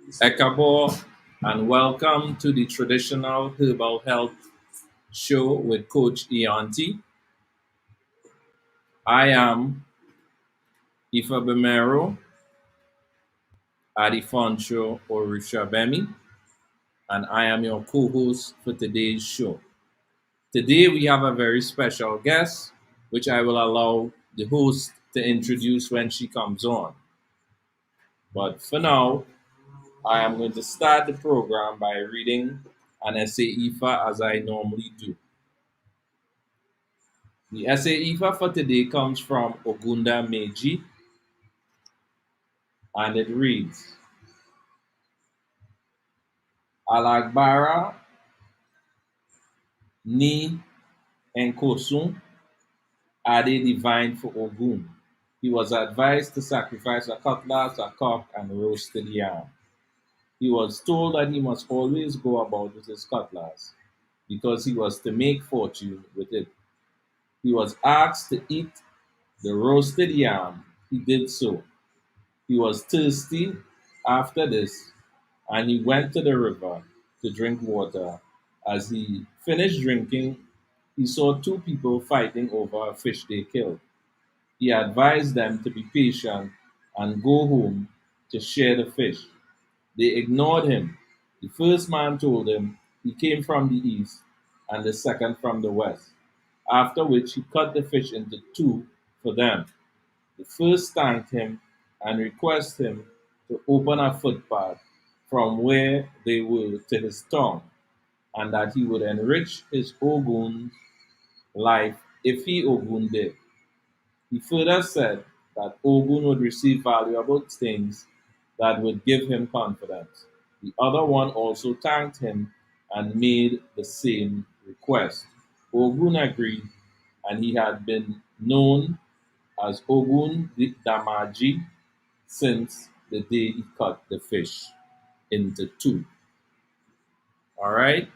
Ekabo, and welcome to the traditional herbal health show with Coach Ianti. I am Ifa Bemero Adifonso Orushabemi, and I am your co-host for today's show. Today we have a very special guest, which I will allow the host to introduce when she comes on. But for now, I am going to start the program by reading an essay IFA as I normally do. The essay IFA for today comes from Ogunda Meiji, and it reads, Alagbara ni Enkosun Ade divine for Ogun. He was advised to sacrifice a cutlass, a cock, and a roasted yam. He was told that he must always go about with his cutlass because he was to make fortune with it. He was asked to eat the roasted yam. He did so. He was thirsty after this, and he went to the river to drink water. As he finished drinking, he saw two people fighting over a fish they killed. He advised them to be patient and go home to share the fish. They ignored him. The first man told him he came from the east, and the second from the west, after which he cut the fish into two for them. The first thanked him and requested him to open a footpath from where they were to his tongue, and that he would enrich his Ogun's life if he Ogun did. He further said that Ogun would receive valuable things that would give him confidence. The other one also thanked him and made the same request. Ogun agreed, and he had been known as Ogun Damaji since the day he cut the fish into two. All right,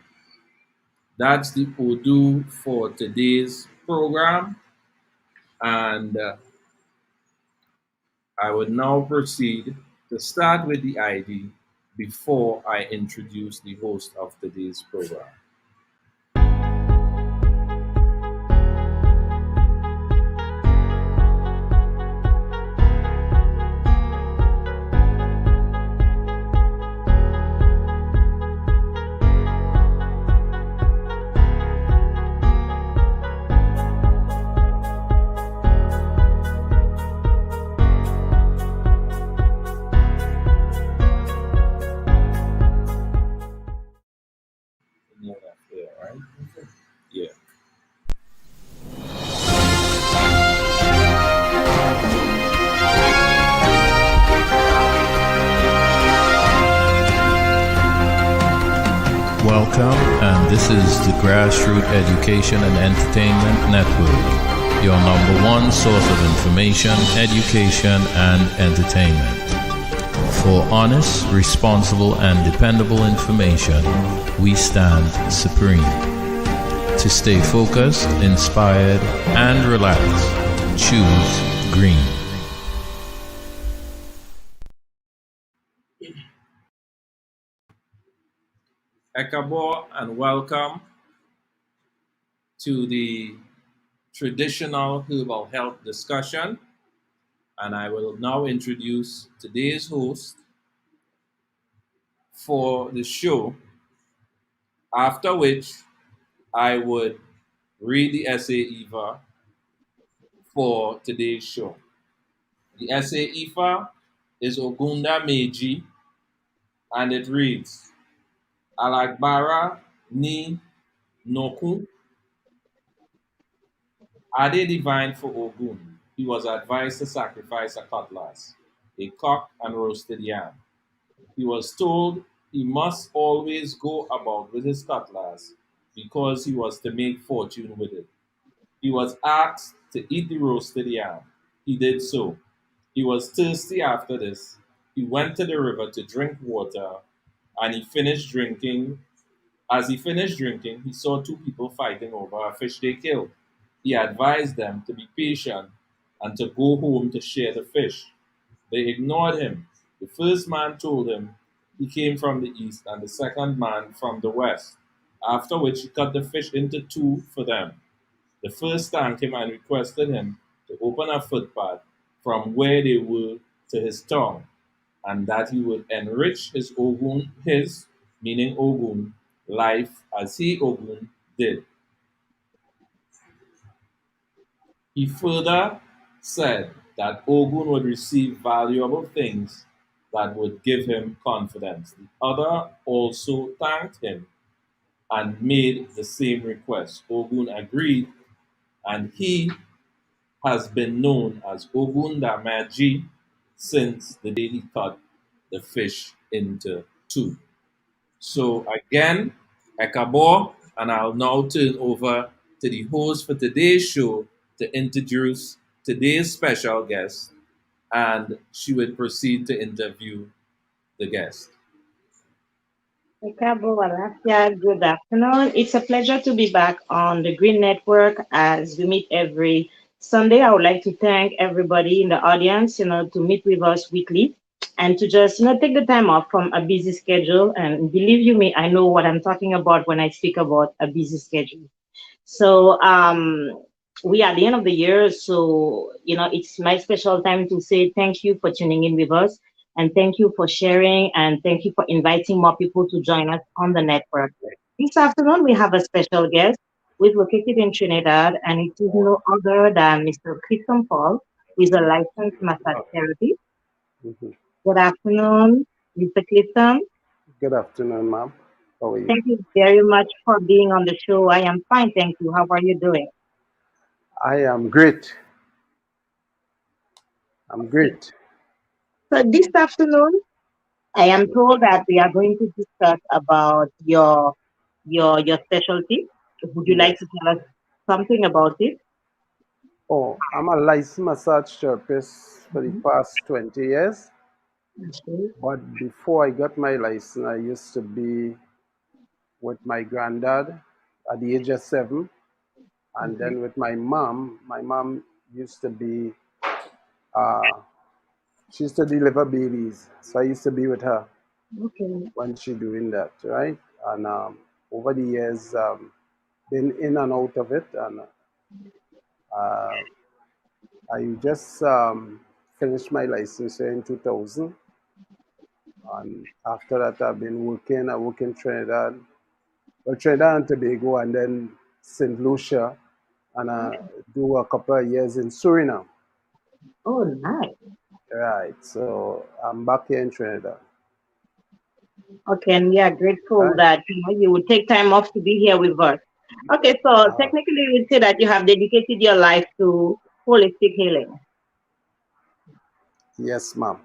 that's the Odu for today's program, and I would now proceed to start with the ID before I introduce the host of today's program. Yeah, right? Yeah. Welcome, and this is the Grassroots Education and Entertainment Network, your number one source of information, education, and entertainment. For honest, responsible, and dependable information, we stand supreme. To stay focused, inspired, and relaxed, choose green. Ekabo, and welcome to the traditional herbal health discussion. And I will now introduce today's host for the show, after which I would read the essay Eva for today's show. The essay Ifa is Ogunda Meiji, and it reads, Alagbara ni Noku Ade divine for Ogun. He was advised to sacrifice a cutlass, a cock, and roasted yam. He was told he must always go about with his cutlass because he was to make fortune with it. He was asked to eat the roasted yam. He did so. He was thirsty after this. He went to the river to drink water, and he finished drinking. As he finished drinking, he saw two people fighting over a fish they killed. He advised them to be patient and to go home to share the fish. They ignored him. The first man told him he came from the east, and the second man from the west. After which he cut the fish into two for them. The first thanked him and requested him to open a footpath from where they were to his tongue, and that he would enrich his, meaning Ogun, life as he, Ogun, did. He further said that Ogun would receive valuable things that would give him confidence. The other also thanked him and made the same request. Ogun agreed, and he has been known as Ogun Damaji since the day he cut the fish into two. So again, Ekabo, and I'll now turn over to the host for today's show to introduce today's special guest, and she would proceed to interview the guest. Good afternoon. It's a pleasure to be back on the Green Network as we meet every Sunday. I would like to thank everybody in the audience, to meet with us weekly and to just, take the time off from a busy schedule. And believe you me, I know what I'm talking about when I speak about a busy schedule. So we are at the end of the year, so it's my special time to say thank you for tuning in with us, and thank you for sharing, and thank you for inviting more people to join us on the network. This afternoon we have a special guest who is located in Trinidad, and it is no other than Mr. Clifton Paul, who is a licensed massage therapist. Mhm. Good afternoon, Mr. Clifton. Good afternoon, ma'am. How are you? Thank you very much for being on the show. I am fine, thank you. How are you doing? I am great. I'm great. So this afternoon, I am told that we are going to discuss about your specialty. Would you like Yes. to tell us something about it? Oh, I'm a licensed massage therapist for the Mhm. past 20 years. Okay. But before I got my license, I used to be with my granddad at the age of 7. And Okay. then with my mom. My mom used to be, uh, she used to deliver babies. So I used to be with her Okay. when she doing that, right? And over the years, been in and out of it. And uh, I just finished my license in 2000, and after that, I've been working. I work in Trinidad, well, Trinidad and Tobago, and then St. Lucia, and I do a couple of years in Suriname. Oh, nice. Right, so I'm back here in Trinidad. Okay, and we are grateful Right. that you would take time off to be here with us. Okay, so Uh, technically, we would say that you have dedicated your life to holistic healing. yes, ma'am.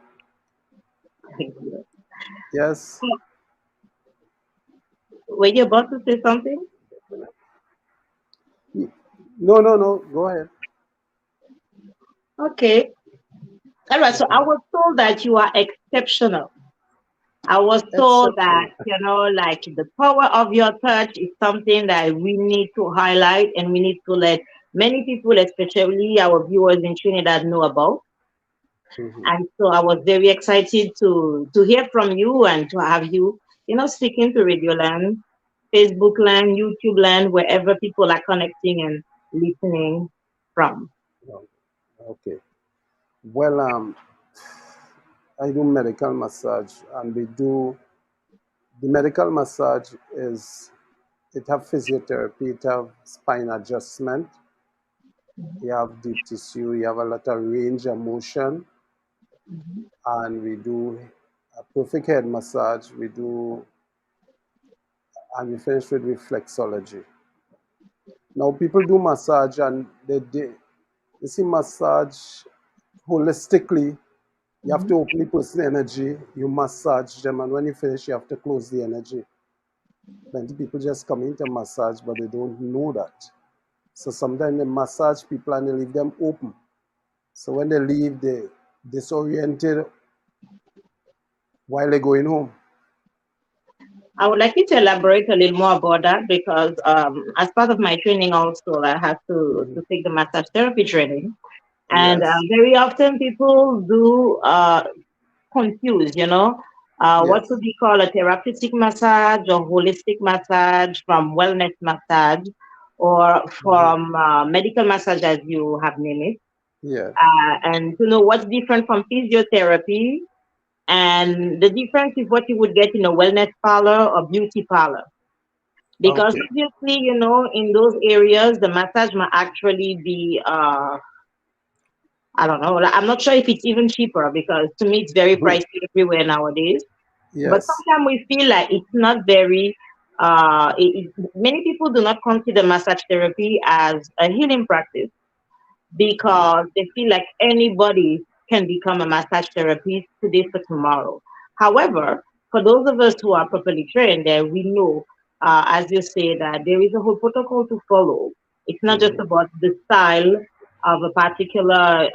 Thank you. Yes. Were you about to say something? No, no, no. Go ahead. Okay. All right. So I Mhm. was told that you are exceptional. I was told that, Exceptional. like the power of your touch is something that we need to highlight, and we need to let many people, especially our viewers in Trinidad, know about. Mhm. And so I was very excited to hear from you and to have you, speaking to Radio Land, Facebook Land, YouTube Land, wherever people are connecting and listening from. Oh, okay. Well, I do medical massage, and we do the medical massage is it have physiotherapy, it have spine adjustment, you have deep tissue, you have a lot of range of motion, Mhm. and we do a perfect head massage. We do, and we finish with reflexology. Now people do massage, and they see massage holistically. You have Mhm. to open the person's energy, you massage them, and when you finish, you have to close the energy. Plenty people just come into massage, but they don't know that. So sometimes they massage people and they leave them open. So when they leave, they disoriented while they're going home. I would like you to elaborate a little more about that because as part of my training also, I have Mhm. to take the massage therapy training. And Yes. very often people do confuse, What Yes. would we call a therapeutic massage or holistic massage from wellness massage or Mhm. from medical massage, as you have named it, Yes. and to know what's different from physiotherapy and the difference is what you would get in a wellness parlor or beauty parlor. Because Okay. obviously, in those areas, the massage might actually be, I don't know, like, I'm not sure if it's even cheaper because to me it's very Mhm. pricey everywhere nowadays. But Yes. sometimes we feel like it's not very, many people do not consider massage therapy as a healing practice because they feel like anybody can become a massage therapist today for tomorrow. However, for those of us who are properly trained, there we know, as you say, that there is a whole protocol to follow. It's not just Mhm. about the style of a particular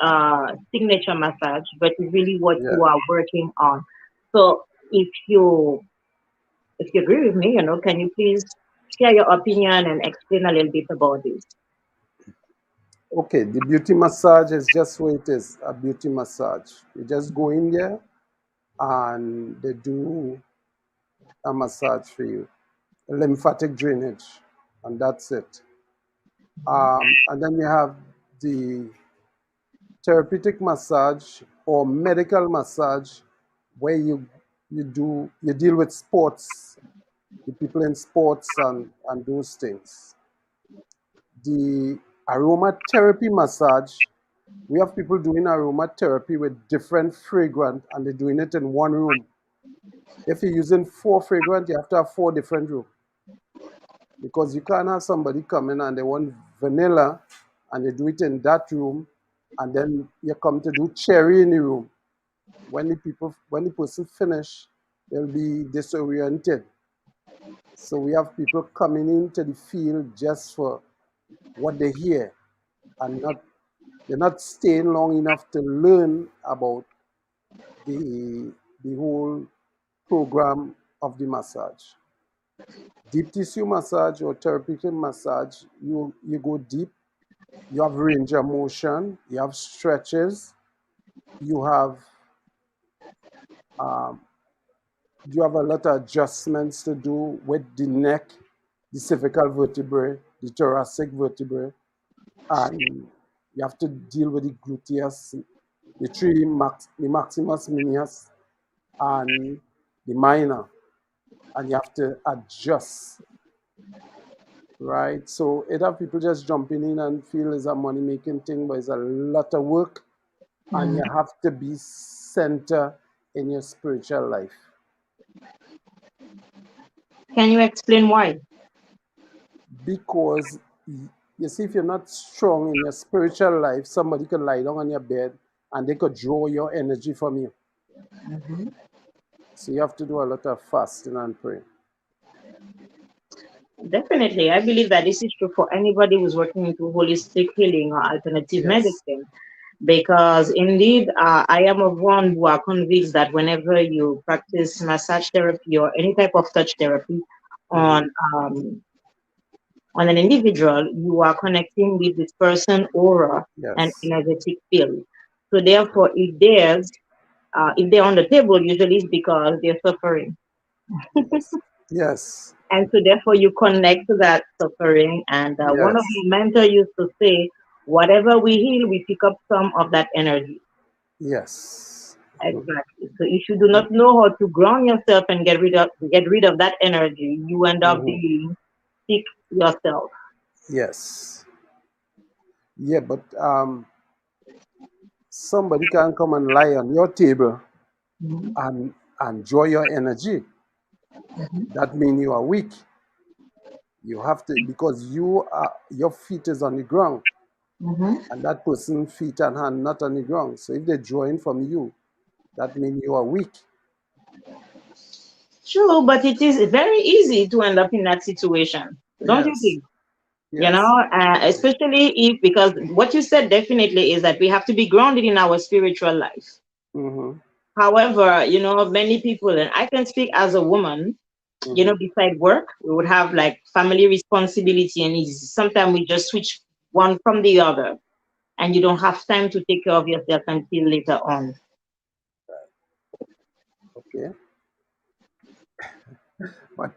signature massage, but it's really what Yeah. you are working on. So, if you if you agree with me, can you please share your opinion and explain a little bit about this? Okay, the beauty massage is just what it is, a beauty massage. You just go in there and they do a massage for you, a lymphatic drainage, and that's it. And then you have the therapeutic massage or medical massage where you deal with sports, the people in sports and those things. The aromatherapy massage, we have people doing aromatherapy with different fragrant and they're doing it in one room. If you're using four fragrant, you have to have four different rooms because you can't have somebody come in and they want vanilla and they do it in that room and then you come to do cherry in the room. When the person finish, they'll be disoriented. So we have people coming into the field just for what they hear and they're not staying long enough to learn about the the whole program of the massage. Deep tissue massage or therapeutic massage, you go deep, you have range of motion, you have stretches, you have um, you have a lot of adjustments to do with the neck, the cervical vertebrae, the thoracic vertebrae, and you have to deal with the gluteus, the maximus minimus, and the minor, and you have to adjust, right? So it have people just jumping in and feel it's a money making thing, but it's a lot of work, and you have to be center in your spiritual life. Can you explain why? Because you see, if you're not strong in your spiritual life, somebody could lie down on your bed and they could draw your energy from you. So you have to do a lot of fasting and praying. Definitely. I believe that this is true for anybody who's working into holistic healing or alternative Yes. medicine. Because indeed, I am of one who are convinced that whenever you practice massage therapy or any type of touch therapy Hmm. on um, on an individual, you are connecting with this person aura and Yes. energetic field. So therefore, if they're on the table, usually it's because they're suffering. Yes. Yes. And so therefore you connect to that suffering. And one of Yes. my mentors used to say, whatever we heal, we pick up some of that energy. Yes. Exactly. So if you do not know how to ground yourself and get rid of that energy, you end up Hmm. being sick yourself. Yes. Yeah, but somebody can come and lie on your table Mhm, and draw your energy. That means you are weak. You have to because your feet is on the ground mhm. and that person's feet and hand not on the ground. So if they're drawing from you, that means you are weak. True, but it is very easy to end up in that situation, don't you Yes. think? Yes. Especially if, because what you said definitely is that we have to be grounded in our spiritual life. Mm-hmm. However, many people, and I can speak as a woman, Mm-hmm. beside work, we would have like family responsibility, and sometimes we just switch one from the other, and you don't have time to take care of yourself until later on. Okay. But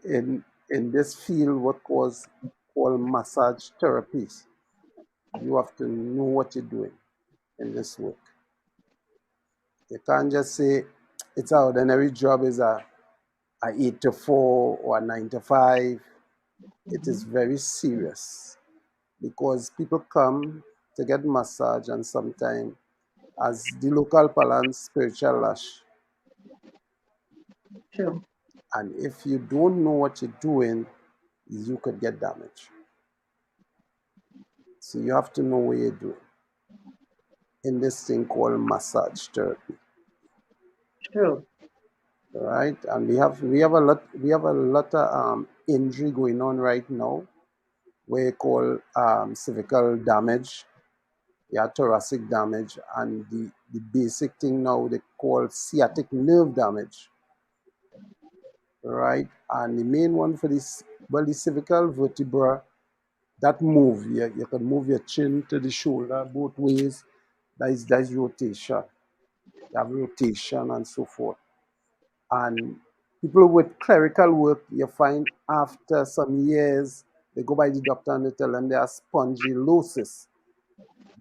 in this field, what was called massage therapies, you have to know what you're doing in this work. You can't just say it's an ordinary job, is a 8 to 4 or a 9 to 5. It is very serious because people come to get massage and sometimes, as the local parlance, spiritual lash. True. And if you don't know what you're doing, you could get damage. So you have to know what you're doing in this thing called massage therapy. True. Right? And we have a lot of injury going on right now, where you call cervical damage, yeah, thoracic damage, and the basic thing now they call sciatic nerve damage. Right? And the main one for this, well, the cervical vertebra that move, you can move your chin to the shoulder both ways. That is rotation. You have rotation and so forth. And people with clerical work, you find after some years, they go by the doctor and they tell them they have spondylosis.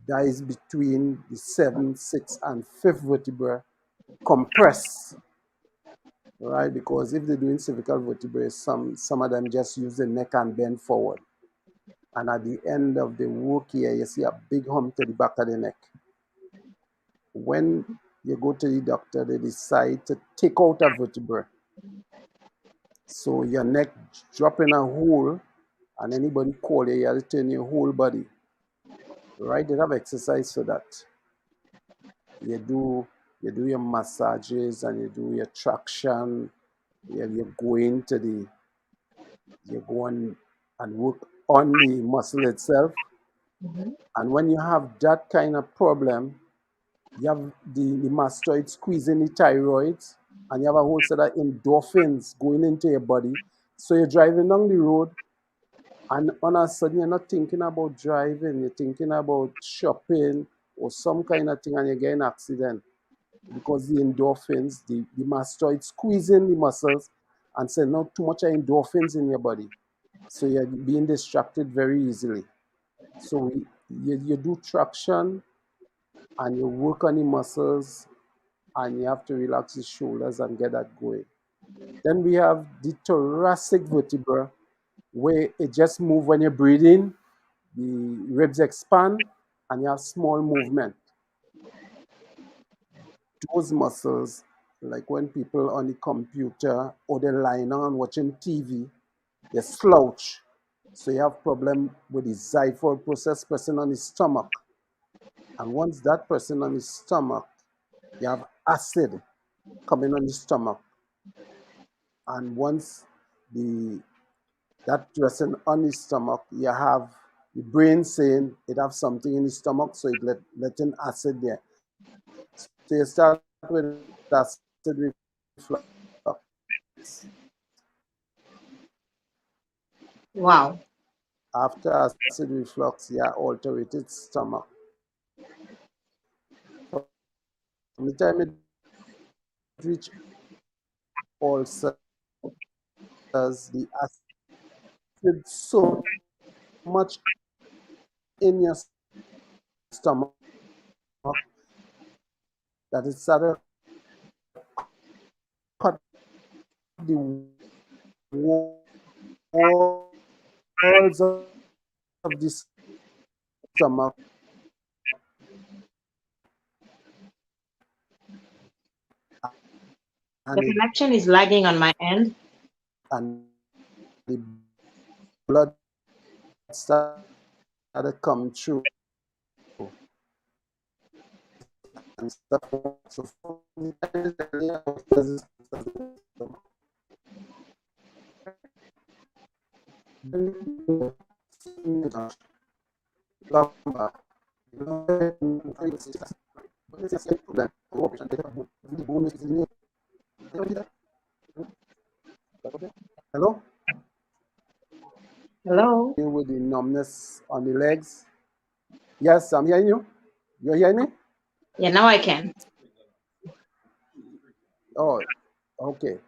That is between the 7th, 6th, and 5th vertebra compress, right? Because if they're doing cervical vertebrae, some of them just use the neck and bend forward. And at the end of the work here, you see a big hump to the back of the neck. When you go to the doctor, they decide to take out a vertebra. So your neck drop in a hole, and anybody call you, you have to turn your whole body. Right? They have exercise for that. You do your massages and you do your traction. You go into you go on and work on the muscle itself. And when you have that kind of problem, you have the mastoid squeezing the thyroid, and you have a whole set of endorphins going into your body. So you're driving down the road, and on a sudden you're not thinking about driving, you're thinking about shopping or some kind of thing, and you get an accident because the endorphins, the mastoid squeezing the muscles and send out too much endorphins in your body. So you're being distracted very easily. So you do traction and you work on the muscles and you have to relax the shoulders and get that going. Then we have the thoracic vertebra, where it just moves when you're breathing, the ribs expand, and you have small movement. Those muscles, like when people on the computer or they're lying on watching TV, they slouch. So you have problem with the xiphoid process person on the stomach. And once that person on the stomach, you have acid coming on the stomach. And once the that person on the stomach, you have the brain saying it have something in the stomach, so it letting acid there. So you start with acid reflux. Wow. After acid reflux, you have ulcerated stomach. From the time it reach ulcers, the acid so much in your stomach that it started cut the walls of the stomach, The and connection is lagging on my end. and the blood started come through and stuff. So hello? Hello? With the numbness on the legs. Yes, I'm hearing you. You hear me? Yeah, now I can. Oh, okay.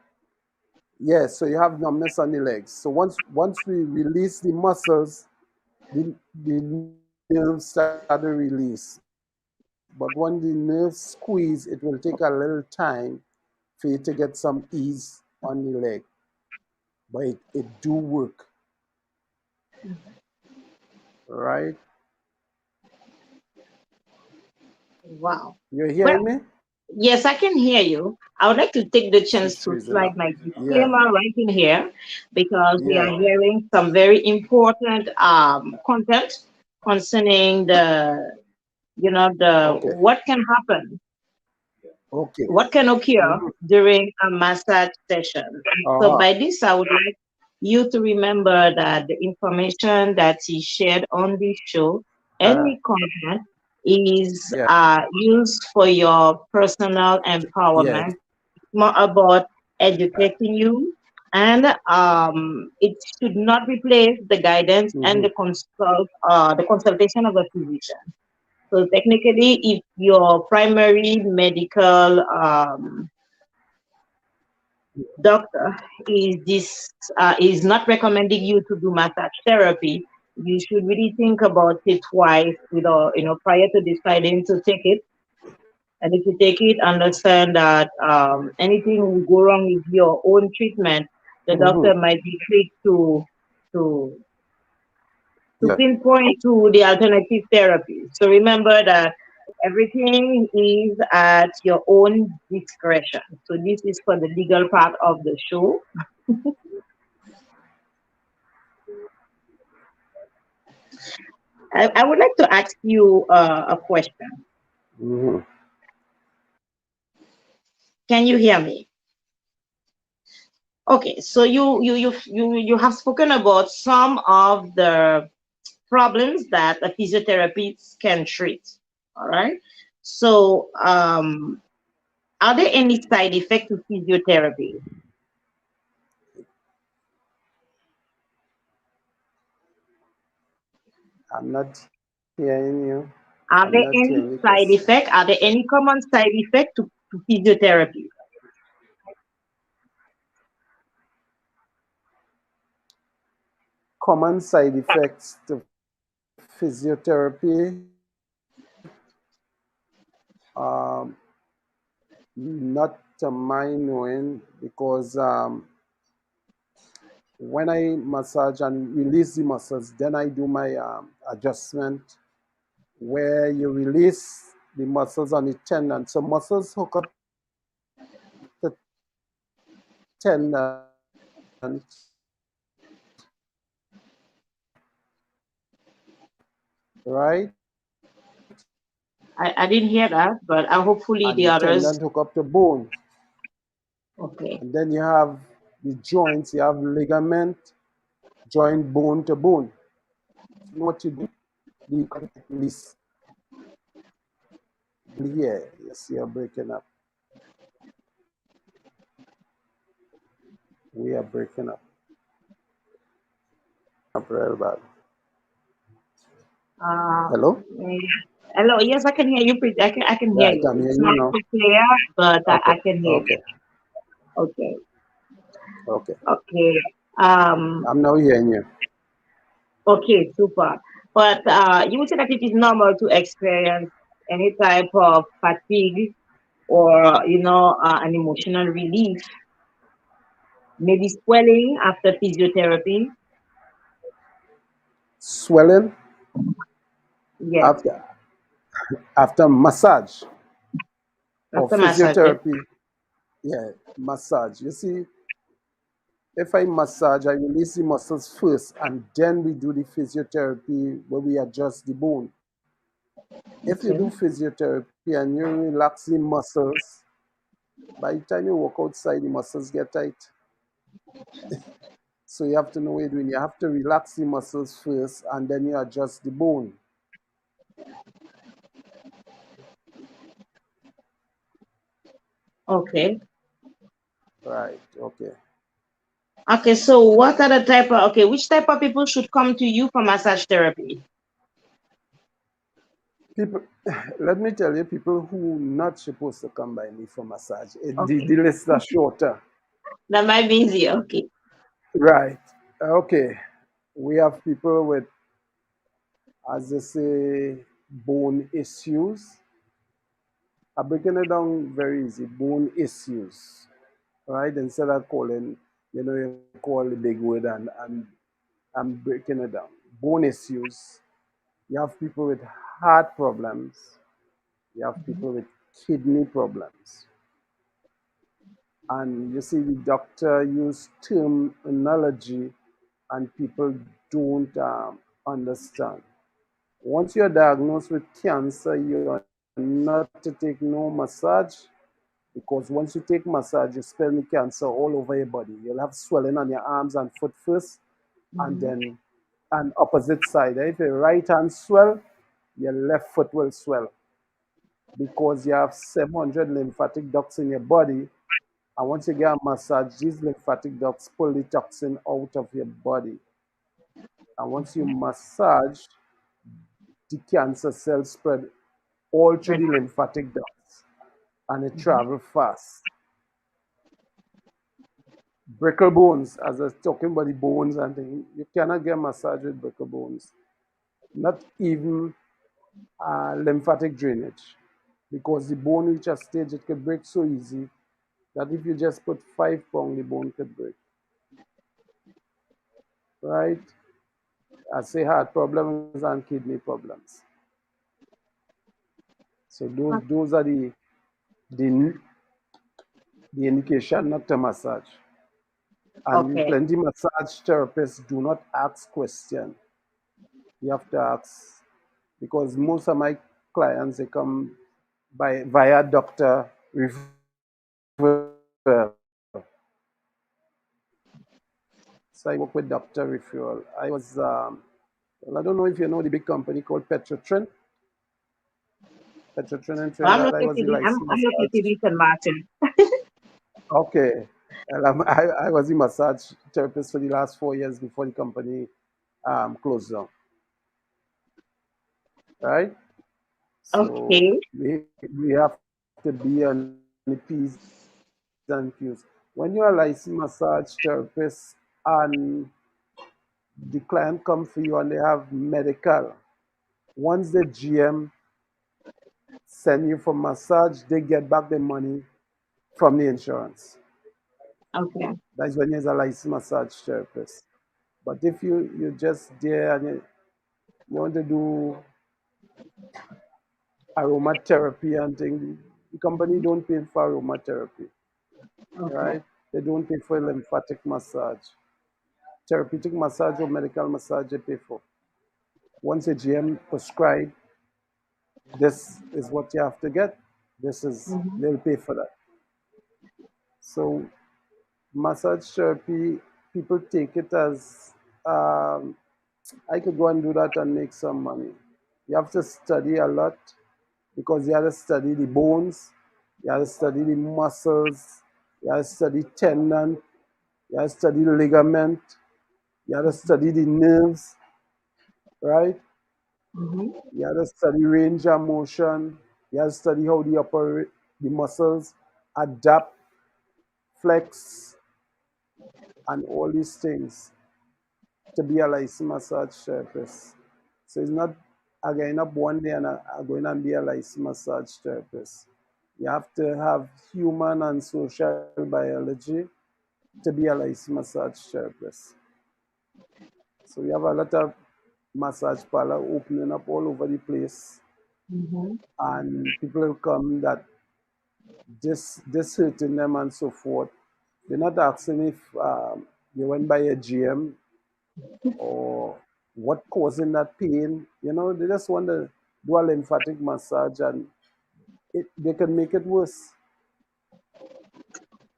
Yes, so you have numbness on the legs. So once we release the muscles, the nerves start to release. But when the nerves squeeze, it will take a little time for you to get some ease on the leg. But it do work. Right? Wow. You're Well, hearing me? yes, I can hear you. I would like to take the chance It's to freezing slide up. my Yeah, disclaimer right in here because we are yeah. hearing some very important content concerning the Okay, what can happen, okay. what can occur Mhm. during a massage session. So Uh-huh. by this, I would like you to remember that the information that is shared on this show, Uh, any content, is yeah, used for your personal yes. empowerment, more about educating you, and it should not replace the guidance and Mm-hmm. the consultation of a physician. So technically, if your primary medical doctor is not recommending you to do massage therapy, you should really think about it twice, prior to deciding to take it. And if you take it, understand that anything will go wrong with your own treatment, the Mm-hmm. doctor might be quick to to Yeah. pinpoint to the alternative therapy. So remember that everything is at your own discretion. So this is for the legal part of the show. I would like to ask you a question. Mm-hmm. Can you hear me? Okay, so you have spoken about some of the problems that a physiotherapist can treat. All right. So, are there any side effects to physiotherapy? I'm not hearing you. Are I'm there not any hearing the side question. effect? Are there any common side effect to physiotherapy? Common side effects to physiotherapy, um, not to my knowing, because when I massage and release the muscles, then I do my adjustment where you release the muscles on the tendon. So muscles hook up the tendon, right? I didn't hear that, but hopefully And the the others. tendon hook up the bone. Okay. And then you have the joints, you have ligament, joint bone to bone. You know what you do? The release here. You see you're breaking up. We are breaking up real bad. Uh, Hello? mm, Hello. Yes, I can hear you. I can hear Right, you. I'm It's hearing you not now. so clear, but I Okay, can hear you. okay, Okay. okay. Okay. Um, I'm now hearing you. okay, super. But you would say that it is normal to experience any type of fatigue or, an emotional relief, maybe swelling after physiotherapy. Swelling Yes, after massage or after massage. Yes. physiotherapy. Yeah, massage. You see, if I massage, I release the muscles first, and then we do the physiotherapy where we adjust the bone. If you Okay. do physiotherapy and you relax the muscles, by the time you walk outside, the muscles get tight. So you have to know what you're doing. You have to relax the muscles first, and then you adjust the bone. Okay. Right. Okay. Okay. So what are the which type of people should come to you for massage therapy? People, let me tell you, people who not supposed to come by me for massage. The Okay. list are shorter. That might be easy. Okay. Right. Okay. We have people with, as they say, bone issues. I'm breaking it down very easy. Bone issues, right? Instead of calling, you call the big word, and I'm breaking it down. Bone issues. You have people with heart problems. You have Mhm. people with kidney problems. And you see, the doctor use terminology, and people don't understand. Once you're diagnosed with cancer, you're not to take no massage, because once you take massage, you spread the cancer all over your body. You'll have swelling on your arms and foot first, and Mhm. then an opposite side. If your right hand swell, your left foot will swell, because you have 700 lymphatic ducts in your body. And once you get a massage, these lymphatic ducts pull the toxin out of your body. And once you massage, the cancer cells spread all through Right. the lymphatic ducts, and it Mhm. travel fast. Brittle bones, as I was talking about the bones and things, you cannot get massage with brittle bones. Not even lymphatic drainage, because the bone reach a stage it could break so easy that if you just put 5 pounds, the bone could break. Right? I say heart problems and kidney problems. So those are the the indication not to massage. And Okay. plenty massage therapists do not ask questions. You have to ask, because most of my clients they come by via doctor referral. So I work with doctor referral. Well, I don't know if you know the big company called Petrotrin, Petrotrin in So I'm Trinidad. I was the located in licensed I'm located massage. in St. Martin. Okay. And I was a massage therapist for the last 4 years before the company closed down, right? So Okay. we have to be on the P's and Q's. When you're a licensed massage therapist and the client come for you and they have medical, once the GM send you for massage, they get back the money from the insurance. Okay. That's when you're a licensed massage therapist. But if you're just there and you want to do aromatherapy and things, the company Mhm. don't pay for aromatherapy, Okay. right? They don't pay for lymphatic massage. Therapeutic massage or medical massage they pay for. Once a GM prescribe, this is what you have to get. This is Mhm. they'll pay for that. So massage therapy, people take it as um, I could go and do that and make some money. You have to study a lot, because you have to study the bones, you have to study the muscles, you have to study tendon, you have to study the ligament, you have to study the nerves, right? Mhm. You have to study range of motion, you have to study how the muscles adapt, flex, and all these things to be a licensed massage therapist. So it's not again up one day and going and be a licensed massage therapist. You have to have human and social biology to be a licensed massage therapist. So we have a lot of massage parlor opening up all over the place, Mhm. and people will come that this hurting them and so forth. They're not asking if you went by a GM or what causing that pain. They just want to do a lymphatic massage, and they can make it worse,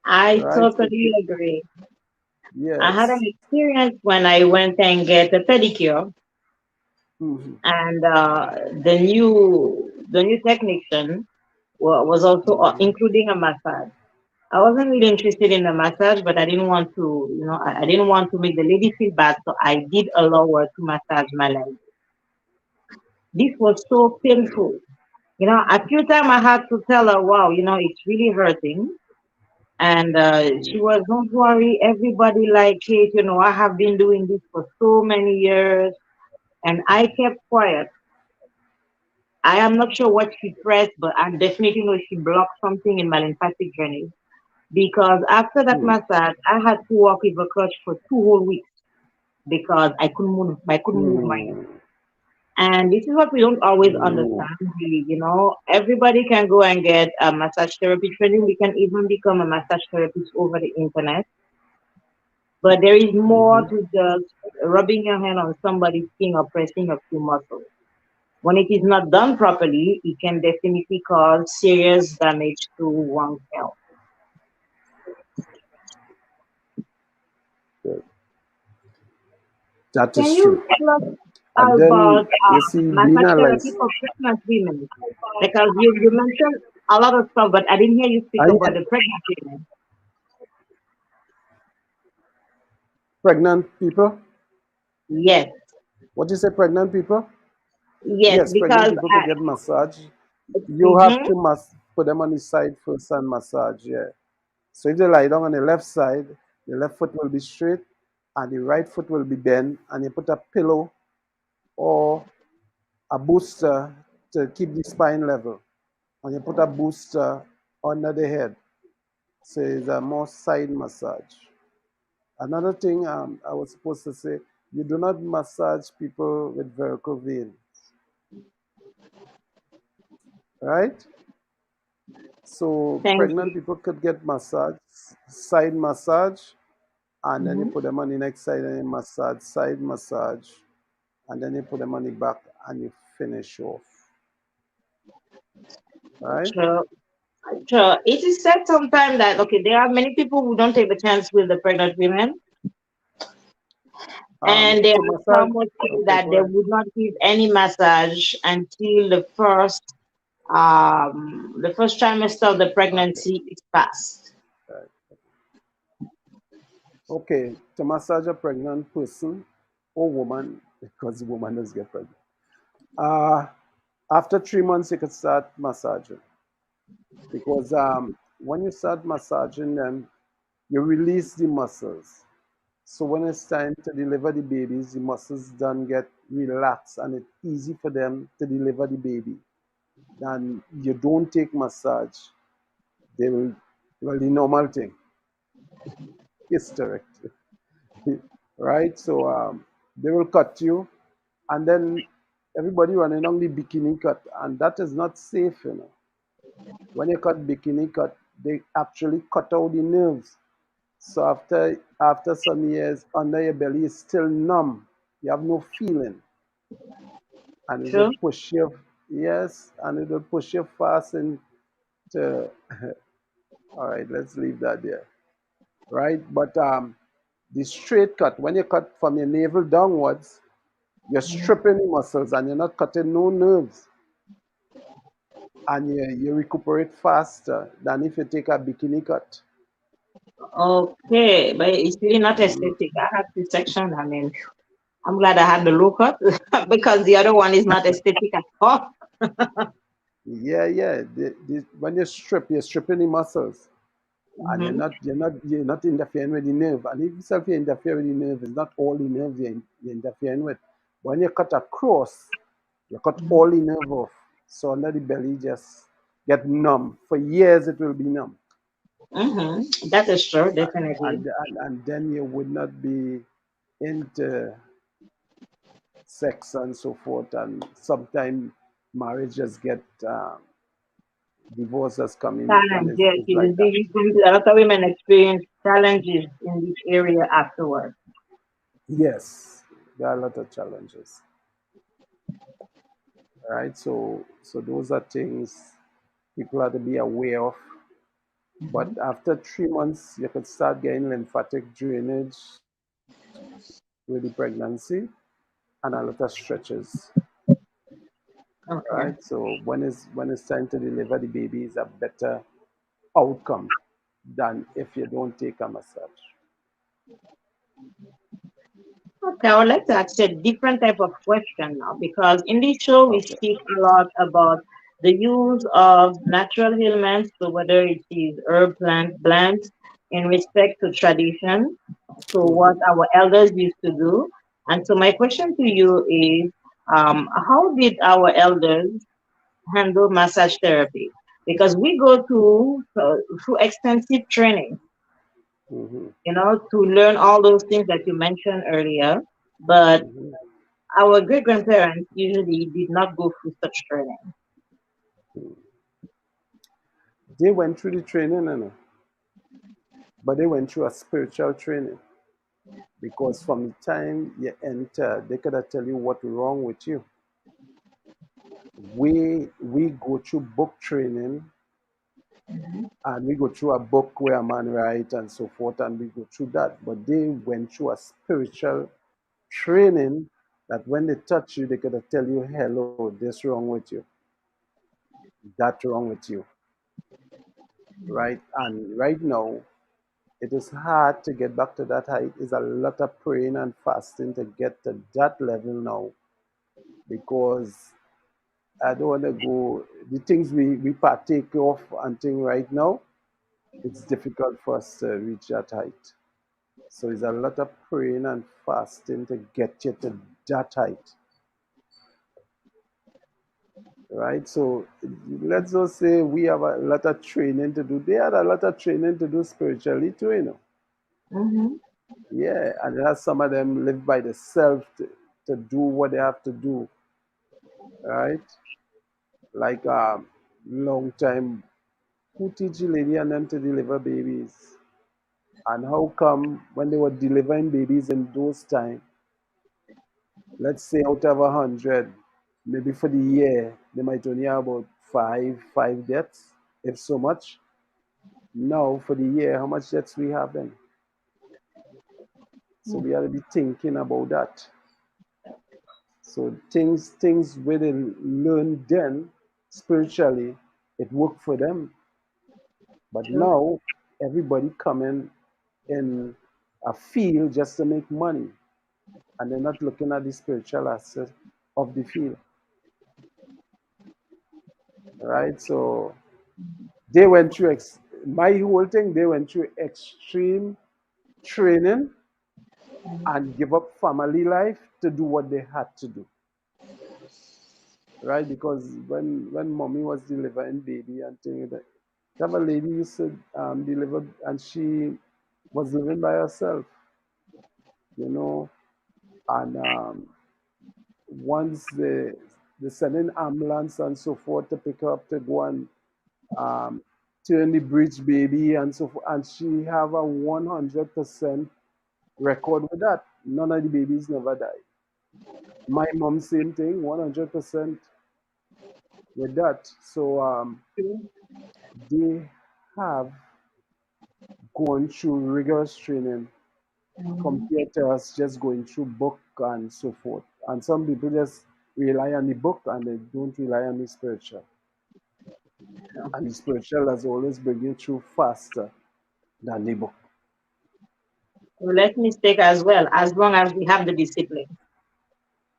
I right? totally agree. I had an Yes. experience when I went and get a pedicure, Hmm. and the new technician was also Hmm. including a massage. I wasn't really interested in the massage, but I didn't want to, I didn't want to make the lady feel bad, so I did allow her to massage my leg. This was so painful. A few times I had to tell her, wow, it's really hurting. And she was, don't worry, everybody like it. I have been doing this for so many years. And I kept quiet. I am not sure what she pressed, but I definitely know she blocked something in my lymphatic drainage. Because after that Hmm. massage, I had to walk with a crutch for 2 whole weeks because I couldn't move my Hmm. And this is what we don't always Hmm. understand, really. Everybody can go and get a massage therapy training. We can even become a massage therapist over the internet. But there is more Hmm. to just rubbing your hand on somebody's skin or pressing a few muscles. When it is not done properly, it can definitely cause serious damage to one's health. Good. That Can is you true. tell us And about then you see, being massage a therapy license. for pregnant women? Because you mentioned a lot of stuff, but I didn't hear you speak I about the pregnant women. pregnant people. Yes, What you say, pregnant people? yes, Yes, pregnant because people could get massage. You have mhm, to put them on the side first and massage. Yeah. So if they lie down on the left side, the left foot will be straight and the right foot will be bent, and you put a pillow or a booster to keep the spine level, and you put a booster under the head. So it's a more side massage. Another thing I was supposed to say, you do not massage people with varicose vein, right? So thank pregnant you. people could get massage, side massage, and then you Mhm. put them on the next side and you massage, side massage, and then you put them on the back and you finish off. Right? Sure, sure. It is said sometimes that okay, there are many people who don't take the chance with the pregnant women, and there To are massage, some who say okay, that go they ahead. would not give any massage until the first trimester of the Okay. pregnancy is passed. Right. Okay, to massage a pregnant person or woman, because woman does get pregnant. Uh, After 3 months, you could start massaging because when you start massaging them, you release the muscles. So when it's time to deliver the babies, the muscles don't get relaxed and it's easy for them to deliver the baby. And you don't take massage, they will, well, the normal thing, hysterectomy, right? So they will cut you, and then everybody running on the bikini cut, and that is not safe, you know. When you cut bikini cut, they actually cut out the nerves. So after some years, under your belly is still numb. You have no feeling, and it will True. push you. Yes, and it will push you fast into. All right, let's leave that there. Right, but the straight cut, when you cut from your navel downwards, you're stripping the muscles and you're not cutting no nerves, and you recuperate faster than if you take a bikini cut. Okay, but it's really not Mm. aesthetic. I had this section. I mean, I'm glad I had the low cut because the other one is not aesthetic at all. Yeah, yeah. When you strip, you're stripping the muscles, and Hmm. you're not interfering with the nerve. And if yourself you interfere with the nerve, it's not all the nerves you're interfering with. When you cut across, you cut all the nerve off. So under the belly just get numb. For years it will be numb. That is true, definitely. And then you would not be into sex and so forth. And sometimes marriage just get divorces coming when Challenge, yes, it's it like will that. be a lot of women experience challenges in this area afterwards. Yes, there are a lot of challenges, right? So those are things people have to be aware of. But after 3 months, you could start getting lymphatic drainage with the pregnancy and a lot of stretches, Okay. right? So when it's time to deliver the baby, is a better outcome than if you don't take a massage. Okay, I would like to ask a different type of question now because in this show we Okay. speak a lot about the use of natural ailments, so whether it is herb plant blends in respect to tradition, to what our elders used to do. And so my question to you is, how did our elders handle massage therapy? Because we go through extensive training, Mm-hmm. to learn all those things that you mentioned earlier. But Mm-hmm. our great grandparents usually did not go through such training. They went through the training, but they went through a spiritual training because from the time you enter, they could tell you what's wrong with you. We go through book training and we go through a book where a man write and so forth, and we go through that. But they went through a spiritual training that when they touch you, they could tell you, hello, this wrong with you, that wrong with you, right? And right now, it is hard to get back to that height. It's a lot of praying and fasting to get to that level now because I don't want to go, the things we partake of and thing right now, it's difficult for us to reach that height. So it's a lot of praying and fasting to get you to that height, right? So let's just say we have a lot of training to do. They had a lot of training to do spiritually too. Mm-hmm. Yeah, and that's some of them live by themselves to do what they have to do, right? Like long time, who teach the lady and them to deliver babies? And how come when they were delivering babies in those times, let's say out of 100, maybe for the year, they might only have about five deaths, if so much. Now for the year, how much deaths we have then? So we have to be thinking about that. So things where they learn then spiritually, it worked for them. But True. now everybody coming in a field just to make money, and they're not looking at the spiritual aspect of the field, right? So they went through my whole thing. They went through extreme training and give up family life to do what they had to do, right? Because when mommy was delivering baby and things like that, have a lady used to deliver, and she was living by herself, you know. And once they send in ambulance and so forth to pick her up to go and um, turn the breech baby and so forth, and she have a 100% record with that. None of the babies never died. My mom, same thing, 100% with that. So they have gone through rigorous training compared to us just going through book and so forth. And some people just rely on the book and they don't rely on the spiritual. And the spiritual has always bring you through faster than the book. So let mistake as well, as long as we have the discipline.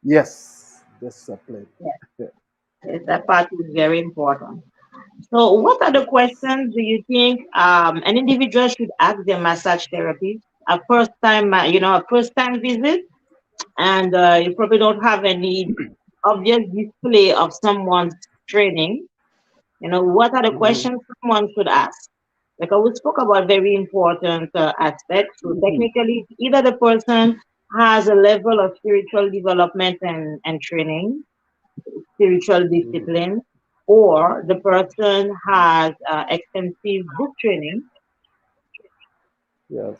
Yes, discipline. Yes, yes, that part is very important. So, what are the questions do you think an individual should ask their massage therapist? A first time, a first time visit, and you probably don't have any obvious display of someone's training. What are the Mm-hmm. questions someone should ask? Because we spoke about very important aspects. So Mm-hmm. technically, either the person has a level of spiritual development and training, spiritual Mm-hmm. discipline, or the person has extensive book training, Yes.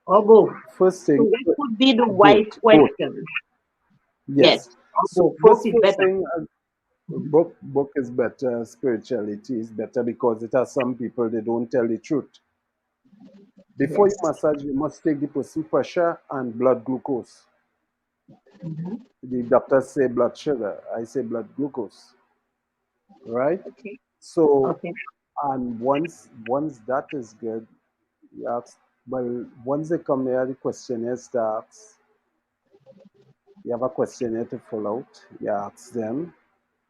or both. First So thing, what could be the both, wise both. question? Yes, Yes. or So both. Both first, is first better. thing, book is better. Spirituality is better because it has some people they don't tell the truth. Before you Yes. massage, you must take the person pressure and blood glucose. Mhm. The doctors say blood sugar. I say blood glucose. Right? Okay. So, Okay. and once that is good, you ask. Well, once they come there, the questionnaire starts. You have a questionnaire to fill out. You ask them.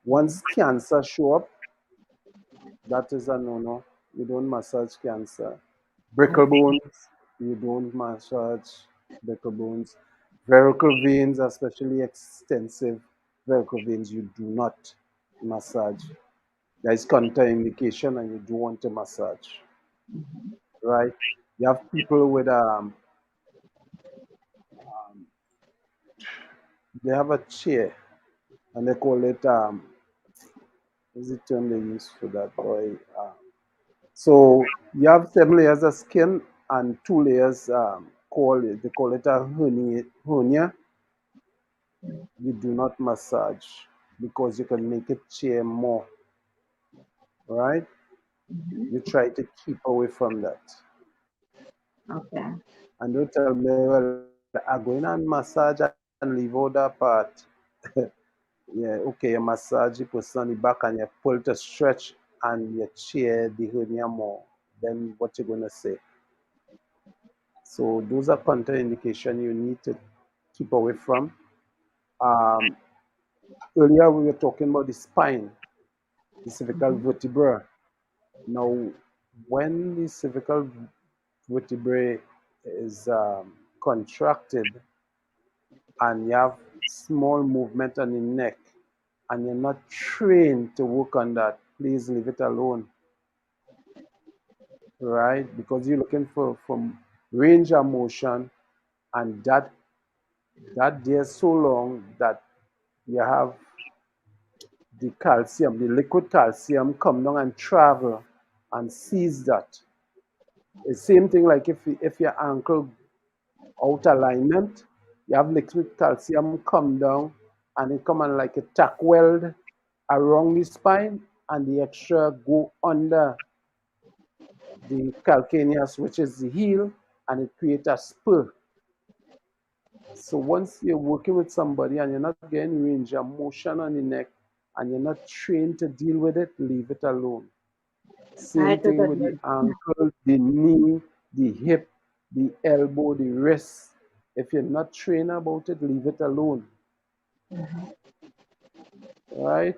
Once cancer show up, That is a no-no. You don't massage cancer. Brittle Okay. bones, you don't massage brittle bones. Varicose veins, especially extensive varicose veins, you do not massage. There is contraindication and you do want to massage, right? You have people with they have a chair and they call it what's the term they use for that boy? So you have 7 layers of skin and 2 layers they call it a hernia. You do not massage because you can make it tear more, right? You try to keep away from that. Okay. And don't tell me, well, I go in and massage and leave out that part. Yeah, okay, you massage the person on the back and you pull to stretch and you tear the hernia more. Then what you gonna say? So those are contraindication you need to keep away from. Um, Earlier we were talking about the spine, the cervical vertebra. Now, when the cervical vertebrae is contracted and you have small movement on the neck and you're not trained to work on that, please leave it alone, right? Because you're looking for from range of motion and that there's so long that you have the calcium, the liquid calcium come down and travel and seize that. The same thing like if your ankle out alignment, you have liquid calcium come down and it come on like a tack weld around the spine and the extra go under the calcaneus, which is the heel, and it creates a spur. So once you're working with somebody and you're not getting range of motion on the neck and you're not trained to deal with it, leave it alone. I Same thing with the totally ankle, the knee, the hip, the elbow, the wrist. If you're not trained about it, leave it alone, right?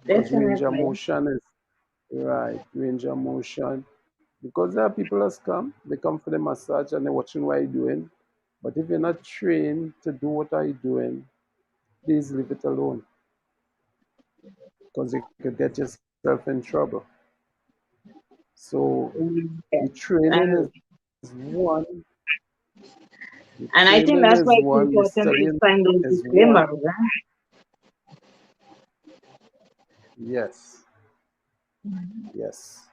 Because range of definitely. motion is right. Range of motion. Because there are people that come, they come for the massage and they're watching what you're doing. But if you're not trained to do what are you doing, please leave it alone. Because you could get yourself in trouble. So the Yes. training is And one, the and I training think is that's why one, it's the important studying to find those is one. disclaimers. Huh? Yes, yes.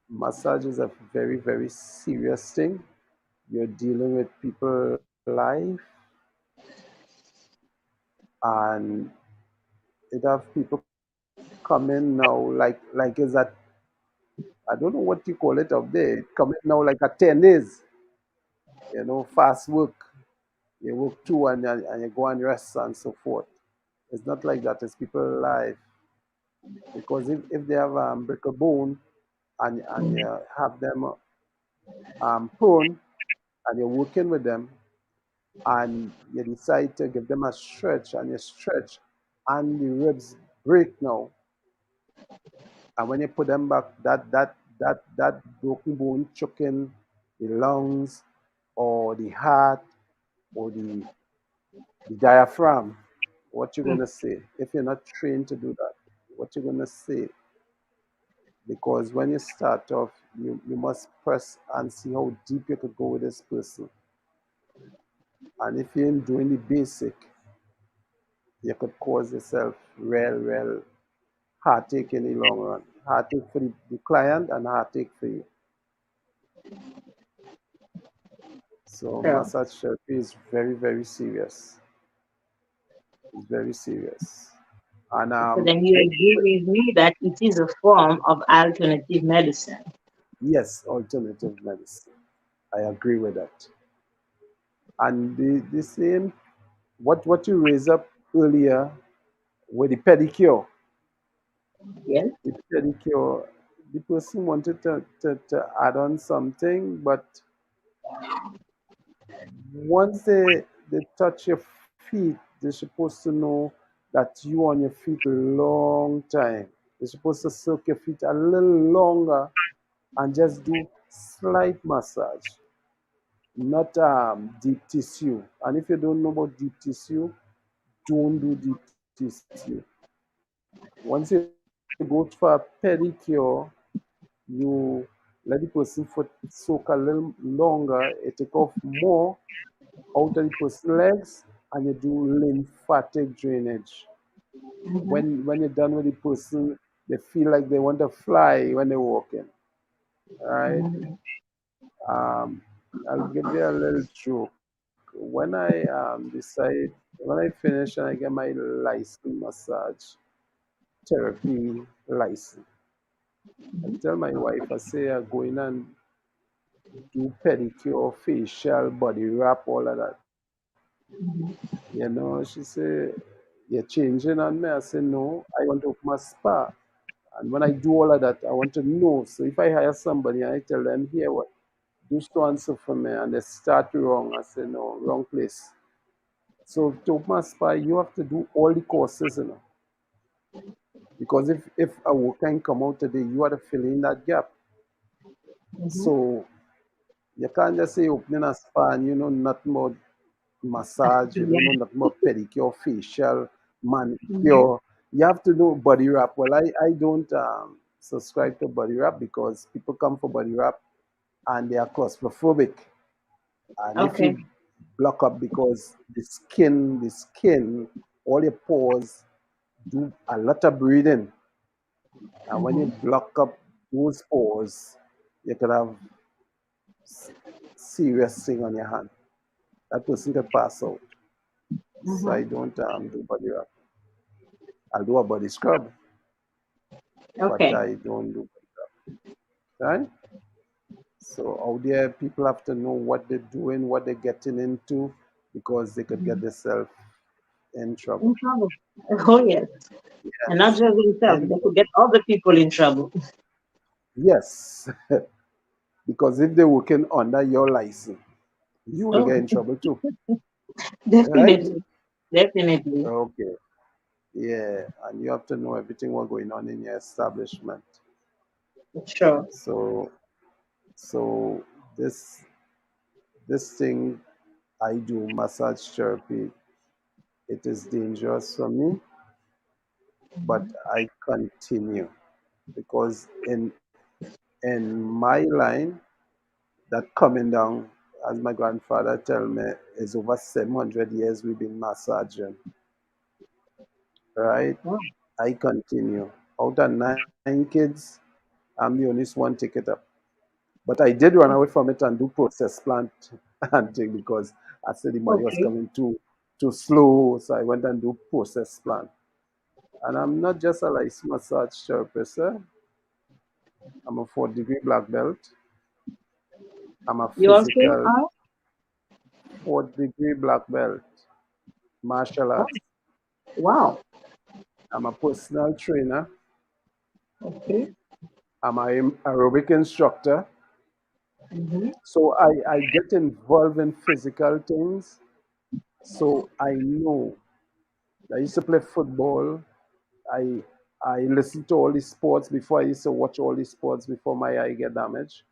Massage is a very, very serious thing. You're dealing with people's life, and it have people come in now like is that I don't know what you call it up there. It come in now like a 10 days, fast work. You work two and you go and rest and so forth. It's not like that. It's people life. Because if they have break a bone and you have them prone and you're working with them and you decide to give them a stretch and you stretch and the ribs break now, and when you put them back, that broken bone choking the lungs or the heart or the diaphragm, what you're gonna say if you're not trained to do that? What you're gonna say? Because when you start off, you must press and see how deep you could go with this person. And if you ain't doing the basic, you could cause yourself real heartache in the long run. Heartache for the client and heartache for you. So So, massage therapy is very, very serious. It's very serious. And so then you agree with me that it is a form of alternative medicine. yes, alternative medicine. I agree with that. And the same what you raised up earlier with the pedicure. Yes. The pedicure, the person wanted to add on something, but once they touch your feet, they're supposed to know that you on your feet a long time. You're supposed to soak your feet a little longer and just do slight massage, not deep tissue. And if you don't know about deep tissue, don't do deep tissue. Once you go for a pedicure, you let the person foot soak a little longer, it take off more out of the person's legs, and you do lymphatic drainage. When you're done with the person, they feel like they want to fly when they walk in. All right. Um, I'll give you a little joke. When I when I finish and I get my license massage therapy license, I tell my wife, I say, I'm going and do pedicure, facial, body wrap, all of that. She say, you're changing on me. I say, no, I want to open a spa. And when I do all of that, I want to know. So if I hire somebody and I tell them, here, what, do so and so for me, and they start wrong, I say, no, wrong place. So to open a spa, you have to do all the courses. Because if a work can come out today, you have to fill in that gap. So you can't just say opening a spa and you know nothing about massage, you don't know nothing about pedicure, facial, manicure. You have to know body wrap. Well, I don't subscribe to body wrap because people come for body wrap and they are claustrophobic. And if Okay. you block up because the skin, all your pores do a lot of breathing. And when you block up those pores, you could have serious thing on your hand. That person could pass out. So I don't do body wrap. I'll do a body scrub, but Okay. I don't do body wrap. Right? So out there, people have to know what they're doing, what they're getting into, because they could get themselves in In trouble. trouble. Oh, yes. And not Yes. just themselves, And they could get other people in trouble. yes, because if they're working under your license, you will get Oh, in trouble too. Right? definitely. Definitely. Okay. Yeah. And you have to know everything what's going on in your establishment. Sure. So so this this thing I do, massage therapy, it is dangerous for me, but I continue because in my line, that coming down, as my grandfather tell me, is over 700 years we've been massaging, right? Oh, I continue. Out of 9 kids, I'm the only one take it up. But I did run away from it and do process plant and thing because I said the money was okay. coming too slow. So I went and do process plant. And I'm not just a licensed massage therapist. I'm a 4th degree black belt. I'm a You also physical are? 4th degree black belt, martial Oh, arts. wow. I'm a personal trainer. Okay. I'm an aerobic instructor. Mm-hmm. So I get involved in physical things. So I know. I used to play football. I I listen to all the sports before I used to watch all the sports before my eye get damaged.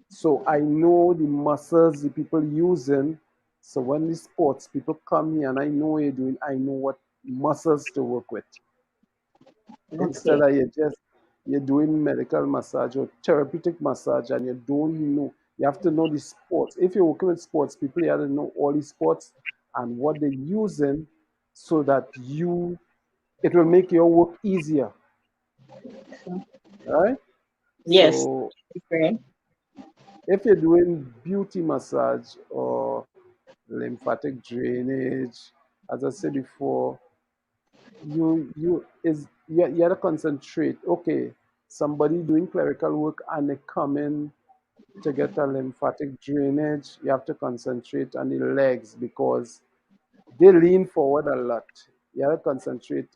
So I know the muscles the people using. So when the sports people come here and I know what you're doing, I know what muscles to work with. Instead Okay. of you're doing medical massage or therapeutic massage and you don't know. You have to know the sports. If you're working with sports people, you have to know all the sports and what they're using so that it will make your work easier. Right? Yes. So Okay. if you're doing beauty massage or lymphatic drainage, as I said before, you have to concentrate. Okay, somebody doing clerical work and they come in to get a lymphatic drainage, you have to concentrate on the legs because they lean forward a lot. You have to concentrate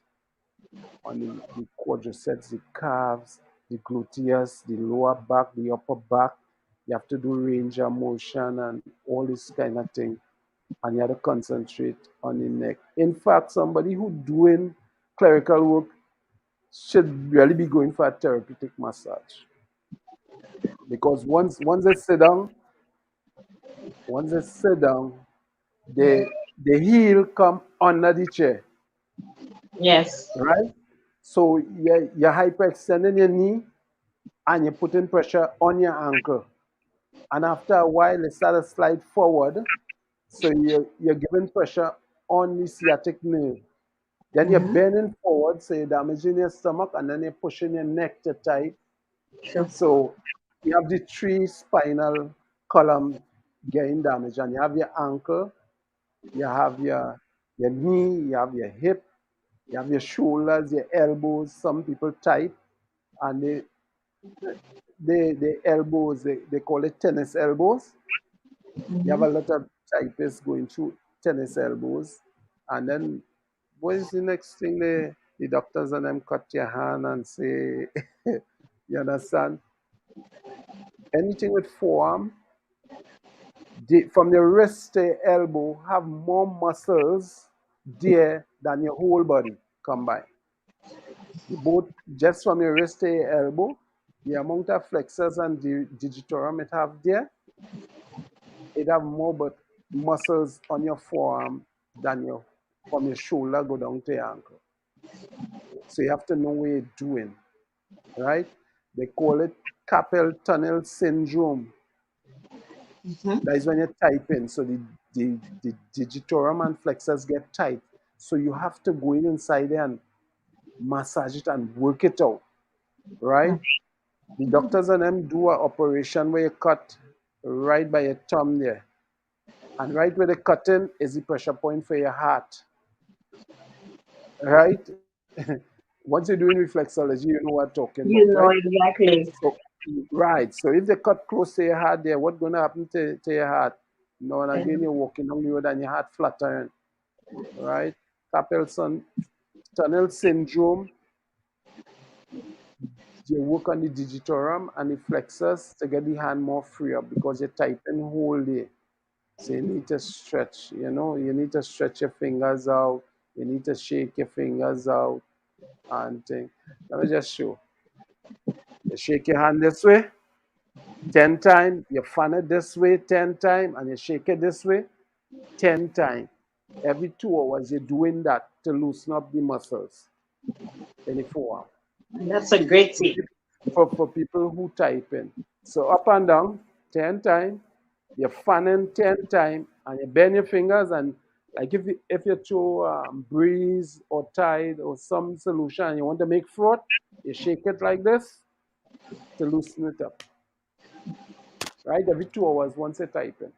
on the quadriceps, the calves, the gluteus, the lower back, the upper back. You have to do range of motion and all this kind of thing. And you have to concentrate on the neck. In fact, somebody who doing clerical work should really be going for a therapeutic massage. Because once they sit down, the heel come under the chair, Yes. right? So you're hyperextending your knee and you're putting pressure on your ankle. And after a while, it starts to slide forward. So you're giving pressure on the sciatic nerve. Then you're Mm-hmm. bending forward, so you're damaging your stomach, and then you're pushing your neck to tight. Sure. So you have the three spinal column getting damaged, and you have your ankle, you have your knee, you have your hip, you have your shoulders, your elbows. Some people type, and the elbows, they call it tennis elbows. You have Mm-hmm. a lot of typists going through tennis elbows. And then what is the next thing? The doctors and them cut your hand and say, you understand? Anything with forearm, from the wrist to your elbow, have more muscles there than your whole body combined. Both just from your wrist to your elbow, the amount of flexors and the digitorum it have there, it have more but muscles on your forearm than your from your shoulder go down to your ankle. So you have to know what you're doing, right? They call it carpal tunnel syndrome. Mm-hmm. That is when you're typing. So the digitorum and flexors get tight. So you have to go inside there and massage it and work it out, right? The doctors and them do an operation where you cut right by your thumb there. And right where the cutting is the pressure point for your heart, right? Once you're doing reflexology, you know what I'm talking You about, know right? exactly. So, right. So if they cut close to your heart there, what's going to happen to your heart? No, and again, you're walking down the road and your heart fluttering, right? Carpal tunnel syndrome, you work on the digitorum and the flexors to get the hand more free up because you're typing whole day. So you need to stretch, you need to stretch your fingers out, you need to shake your fingers out and thing. Let me just show. You shake your hand this way 10 times, you fan it this way 10 times, and you shake it this way 10 times. Every 2 hours, you're doing that to loosen up the muscles in the forearm. That's a great For tip. people, for people who type in. So up and down 10 times, you're fanning 10 times, and you bend your fingers, and like if you throw breeze or tide or some solution and you want to make froth, you shake it like this to loosen it up. Right? Every 2 hours once you're typing.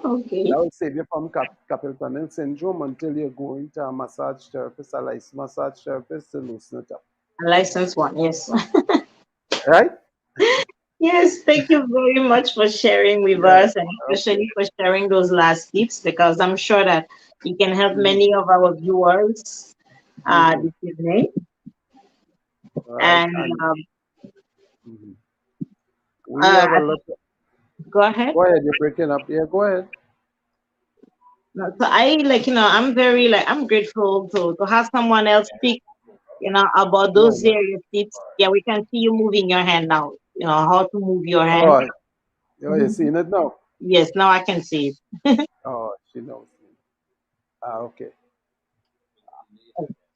Okay. That will save you from carpal tunnel syndrome until you're going to a massage therapist, a licensed massage therapist to loosen it up. A licensed one, yes. Right? Yes, thank you very much for sharing with Yeah. us and Okay. especially for sharing those last tips because I'm sure that it can help Mm-hmm. many of our viewers Mm-hmm. this evening. Right. And And mhm. We uh, have a lot. go ahead. Go ahead. You're breaking up. Yeah. Go ahead. No, so I like, I'm very like, I'm grateful to have someone else speak, about No. those various tips. Yeah, we can see you moving your hand now, how to move your hand. Oh, you're Mhm. seeing it now. Yes, now I can see it. Oh, she knows. Okay.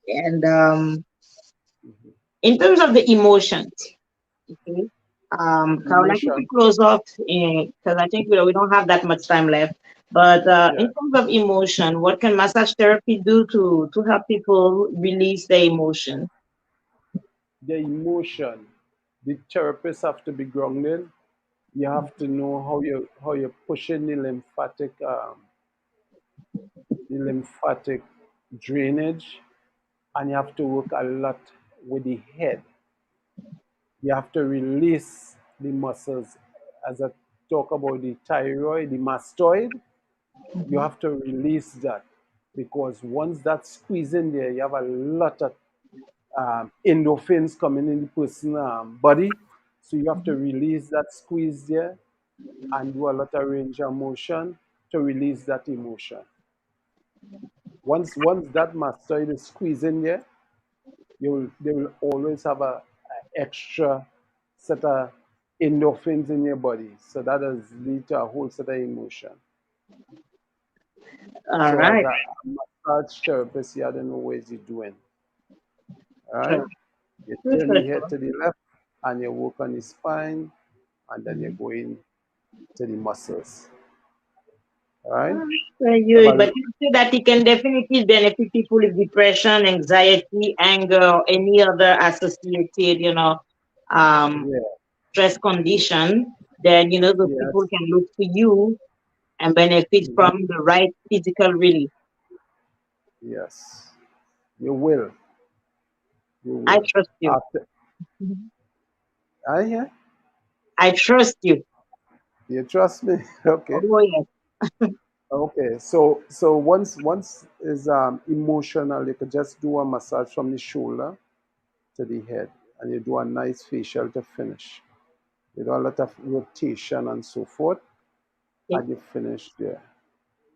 And Mhm. in terms of the emotions, okay, so I would like you to Emotion. close off because I think we don't have that much time left. But Yeah. in terms of emotion, what can massage therapy do to help people release their emotion? The emotion. The therapist have to be grounded. You have to know how you're pushing the lymphatic drainage, and you have to work a lot with the head. You have to release the muscles. As I talk about the thyroid, the mastoid, you have to release that because once that's squeezing there, you have a lot of endorphins coming in the person's body. So you have to release that squeeze there and do a lot of range of motion to release that emotion. Once that mastoid is squeezing there, they will always have a extra set of endorphins in your body. So that has lead to a whole set of emotion. All So as right. a massage therapist, you have to know what you're doing. All right? Sure. You Sure, turn sure, your head sure. to the left and you work on the spine and then you Mhm. go in to the muscles. All right? Very good. But you say that it can definitely benefit people with depression, anxiety, anger, or any other associated, um, Yeah, stress condition. Then, those people yes, can look to you and benefit mhm, from the right physical relief. yes. You will. You I will. trust you. After, Mhm. I hear. I trust you. You trust me? Okay. Oh, yes. Okay. So once is emotional, you could just do a massage from the shoulder to the head, and you do a nice facial to finish. You do a lot of rotation and so forth, Okay. and you finish there.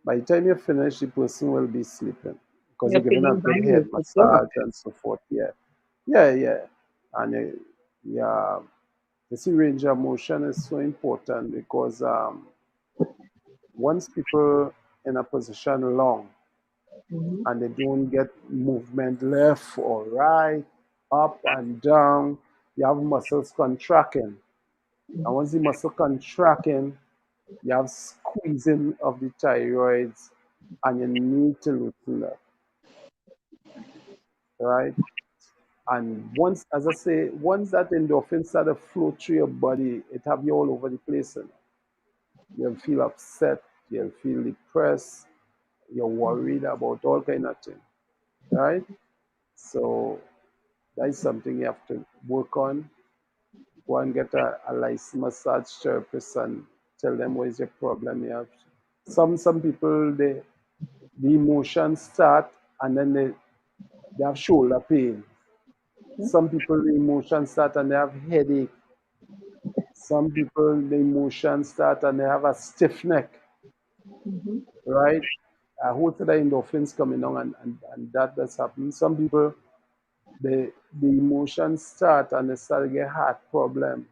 By the time you finish, the person will be sleeping because You're you're giving a feeling good fine head for sure. massage and so forth. Yeah, yeah, yeah. And yeah, you see, range of motion is so important because once people in a position long Mhm. and they don't get movement left or right, up and down, you have muscles contracting. And once the muscle contracting, you have squeezing of the thyroids and you need to loosen up, right? And once, as I say, once that endorphin start to flow through your body, it have you all over the place. You'll feel upset, you'll feel depressed, you're worried about all kind of things, right? So that is something you have to work on. Go and get a licensed massage therapist and tell them what is your problem. You have some people the emotions start and then they have shoulder pain. Some people the emotions start and they have headache. Some people the emotions start and they have a stiff neck, Mhm. right? A whole set of endorphins coming on and that does happen. Some people the emotions start and they start to get heart problem.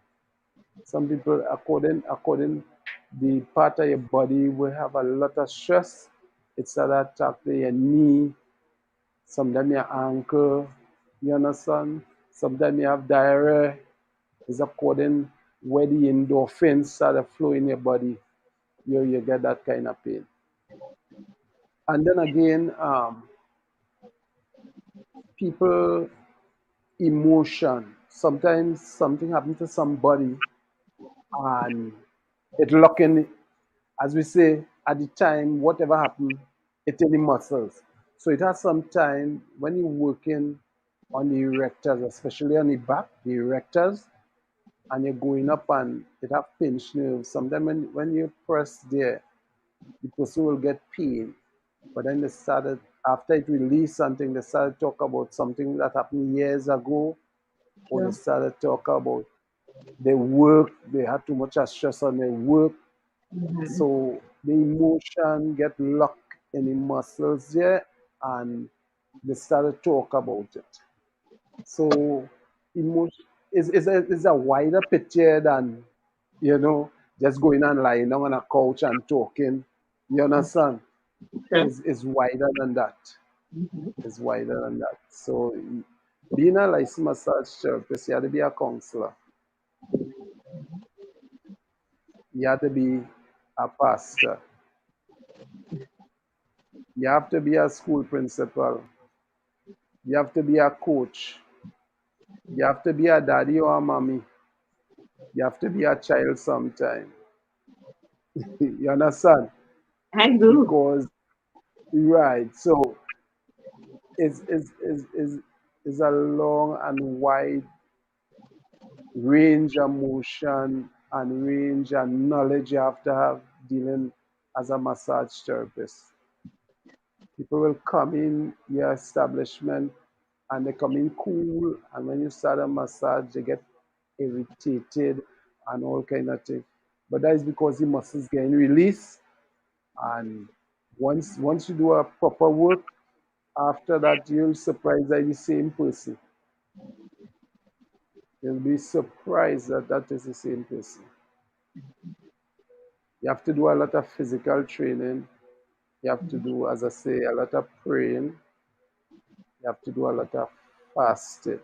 Some people according the part of your body will have a lot of stress. It's that attack to your knee, sometimes your ankle, you understand? Sometimes you have diarrhea. It's according where the endorphins start to flow in your body, you get that kind of pain. And then again, people emotion. Sometimes something happens to somebody and it lock in, as we say, at the time, whatever happened, it in the muscles. So it has some time when you're working on the erectors, especially on the back, the erectors, and you're going up and it have pinched nerves. Sometimes when you press there, the person will get pain. But then they started, after it released something, they started talk about something that happened years ago, or they Sure. started talk about their work, they had too much stress on their work. Mhm. So the emotion get locked in the muscles there and they started talk about it. So emotion is a wider picture than, you know, just going and lying down on a couch and talking. You understand? Sure. Is wider than that. Mhm. Is wider than that. So being a licensed massage therapist, you have to be a counselor. You have to be a pastor. You have to be a school principal. You have to be a coach. You have to be a daddy or a mommy. You have to be a child sometime. You understand? I do. Because right, so is is a long and wide range of motion and range and knowledge you have to have dealing as a massage therapist. People will come in your establishment and they come in cool, and when you start a massage, they get irritated and all kind of things. But that is because the muscles getting released, and once you do a proper work, after that you'll surprise by the same person. You'll be surprised that that is the same person. You have to do a lot of physical training. You have to do, as I say, a lot of praying. You have to do a lot of fasting,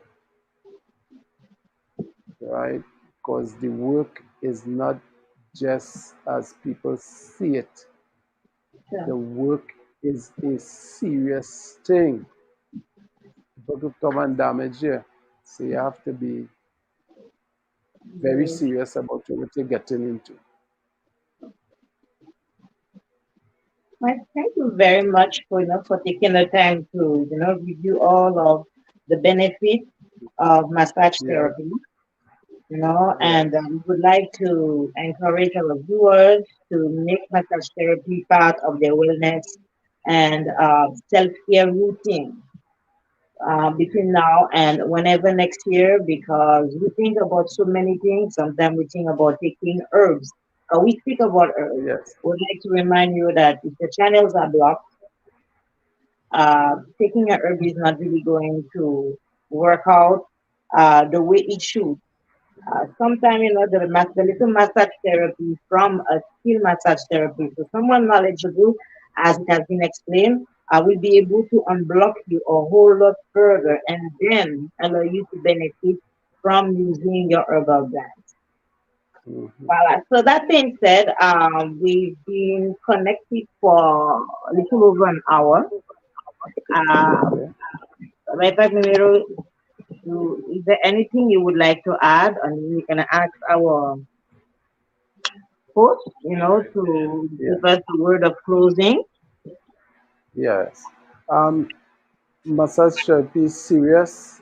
right? Because the work is not just as people see it. Sure. The work is a serious thing. People could come and damage you. So you have to be very Yes. serious about what you're getting into. Well, thank you very much for for taking the time to review all of the benefits of massage Yeah, therapy. And yes, we would like to encourage our viewers to make massage therapy part of their wellness and self-care routine between now and whenever next year, because we think about so many things. Sometimes we think about taking herbs. We speak about herbs. yes. We'd like to remind you that if the channels are blocked, taking a herb is not really going to work out the way it should. Sometimes, the little massage therapy from a skilled massage therapist, so someone knowledgeable, as it has been explained, will be able to unblock you a whole lot further and then allow you to benefit from using your herbal blend. Hmm. Voilà. So that being said, we've been connected for a little over an hour. Uh, Okay. right back, Mimiro, is there anything you would like to add? And we can ask our host, to Yeah. give us a word of closing. Yes. Um, Massage therapy is serious.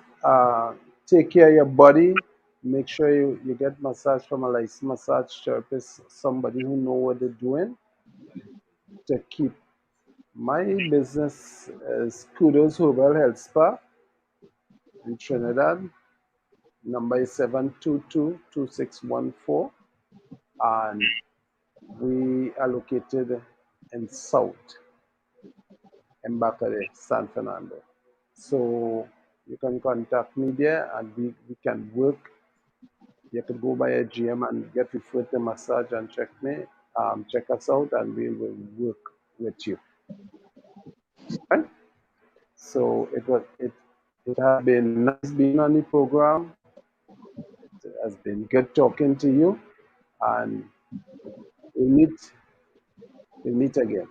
Take care of your body. Make sure you get massage from a licensed massage therapist, somebody who know what they're doing to keep. My business is Kudos Herbal Health Spa in Trinidad. Number is 722-2614, and we are located in South Embacare, San Fernando. So you can contact me there and we can work. You could go by a GM and get referred to massage and check us out, and we will work with you. Right? So it has been nice being on the program. It has been good talking to you, and we'll meet again.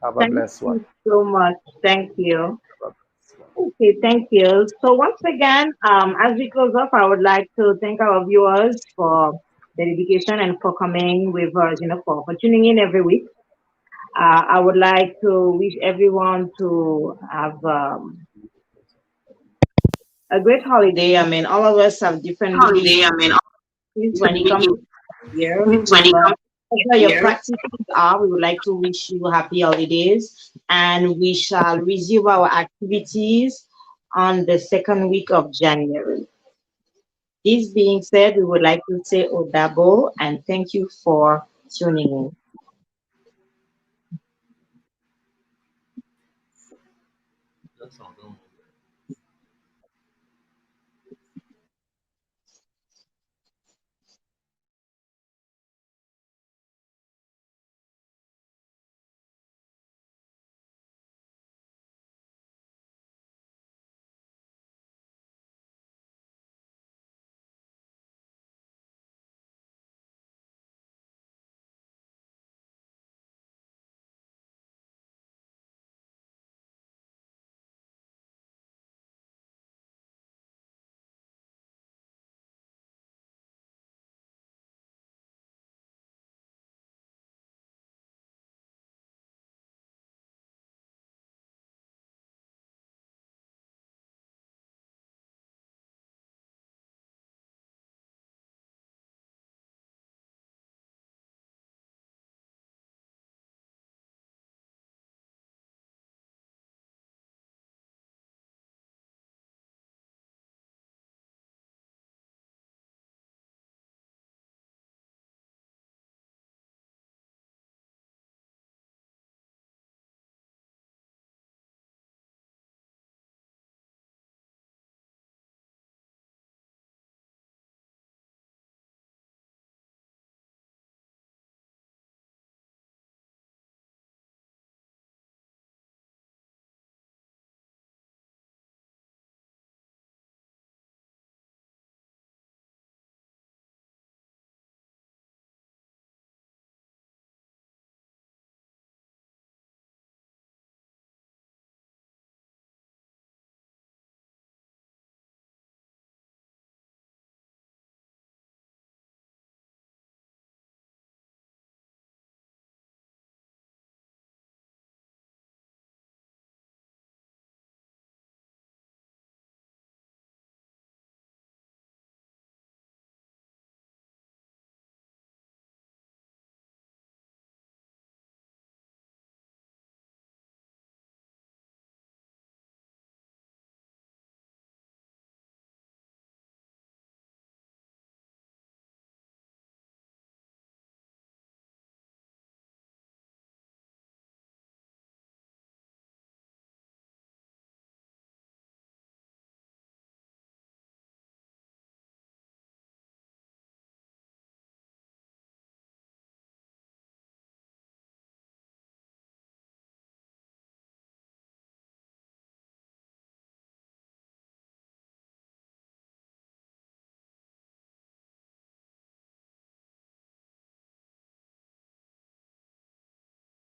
Have a Thank blessed one. you so much. Thank you. Have a blessed one. Okay, thank you. So once again, as we close off, I would like to thank our viewers for the dedication and for coming with us, for tuning in every week. I would like to wish everyone to have a great holiday. I mean, all of us have different Holiday, meanings I mean, when it comes to year. when it But comes whatever to your year, practices are, we would like to wish you happy holidays, and we shall resume our activities on the second week of January. This being said, we would like to say Odabo and thank you for tuning in.